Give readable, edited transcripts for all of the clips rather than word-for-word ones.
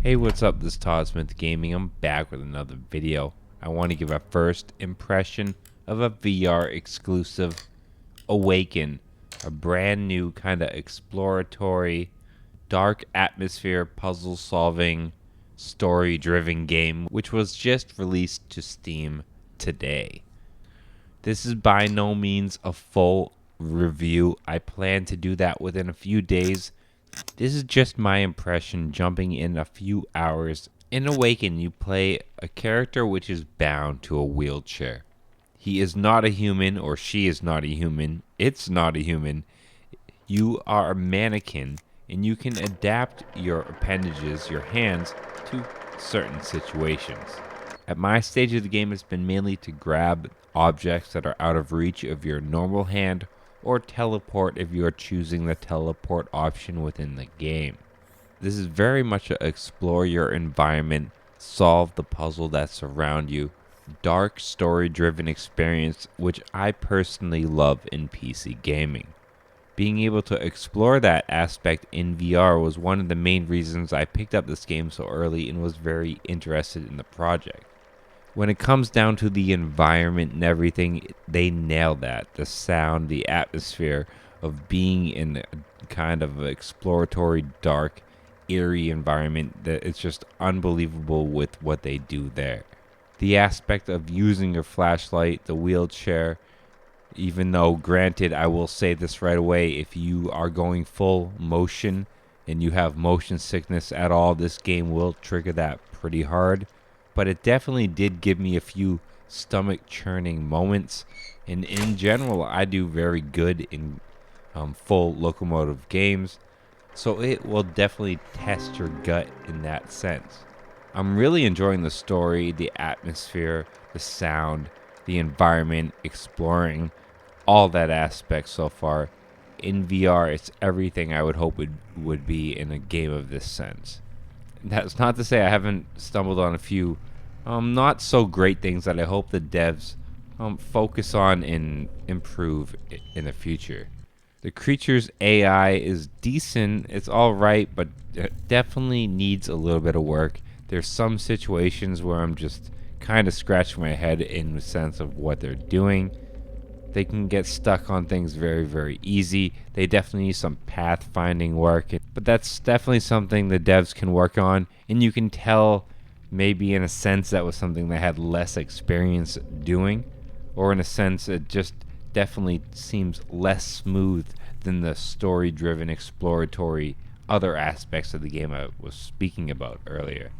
Hey, what's up? This is Todd Smith Gaming. I'm back with another video. I want to give a first impression of a VR exclusive, Awaken, a brand new kind of exploratory, dark atmosphere, puzzle solving, story driven game, which was just released to Steam today. This is by no means a full review. I plan to do that within a few days. This is just my impression jumping in a few hours. In Awaken, you play a character which is bound to a wheelchair. He is not a human, or she is not a human. It's not a human. You are a mannequin, and you can adapt your appendages, your hands, to certain situations. At my stage of the game, it's been mainly to grab objects that are out of reach of your normal hand, or teleport if you are choosing the teleport option within the game. This is very much a explore your environment, solve the puzzle that surround you, dark story driven experience which I personally love in PC gaming. Being able to explore that aspect in VR was one of the main reasons I picked up this game so early and was very interested in the project. When it comes down to the environment and everything, they nail that. The sound, the atmosphere of being in a kind of exploratory, dark, eerie environment, that it's just unbelievable with what they do there. The aspect of using your flashlight, the wheelchair, even though granted, I will say this right away, if you are going full motion and you have motion sickness at all, this game will trigger that pretty hard. But it definitely did give me a few stomach churning moments. And in general, I do very good in full locomotive games. So it will definitely test your gut in that sense. I'm really enjoying the story, the atmosphere, the sound, the environment, exploring, all that aspect so far. In VR, it's everything I would hope it would be in a game of this sense. That's not to say I haven't stumbled on a few not so great things that I hope the devs focus on and improve in the future. The creature's AI is decent, it's alright, but it definitely needs a little bit of work. There's some situations where I'm just kind of scratching my head in the sense of what they're doing. They can get stuck on things very, very easy. They definitely need some pathfinding work, but that's definitely something the devs can work on, and you can tell maybe in a sense that was something they had less experience doing, or in a sense it just definitely seems less smooth than the story-driven, exploratory other aspects of the game I was speaking about earlier.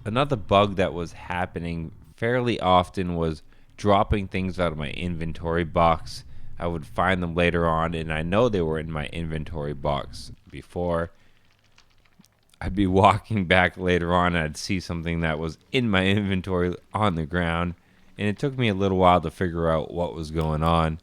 Another bug that was happening fairly often was dropping things out of my inventory box. I would find them later on, and I know they were in my inventory box before. I'd be walking back later on, and I'd see something that was in my inventory on the ground, and it took me a little while to figure out what was going on.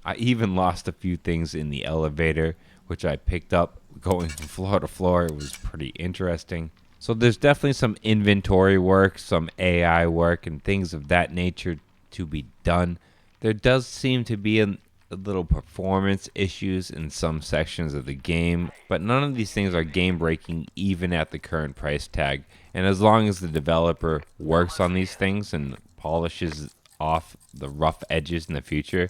I even lost a few things in the elevator, which I picked up going from floor to floor. It was pretty interesting. So there's definitely some inventory work, some AI work, and things of that nature to be done. There does seem to be a little performance issues in some sections of the game, but none of these things are game breaking even at the current price tag. And as long as the developer works on these things and polishes off the rough edges in the future,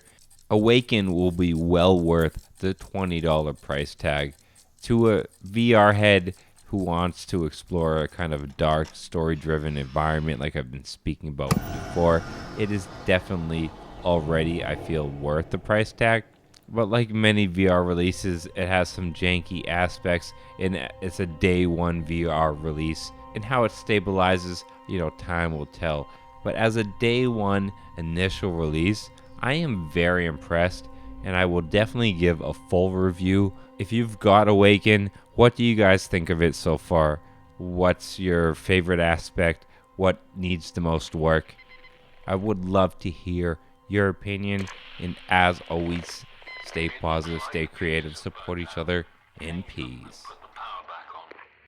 Awaken will be well worth the $20 price tag. To a VR head who wants to explore a kind of dark, story-driven environment like I've been speaking about before, it is definitely already, I feel, worth the price tag. But like many VR releases, it has some janky aspects, and it's a day one VR release. And how it stabilizes, time will tell. But as a day one initial release, I am very impressed, and I will definitely give a full review. If you've got Awaken, what do you guys think of it so far? What's your favorite aspect? What needs the most work? I would love to hear your opinion, and as always, stay positive, stay creative, support each other, and peace.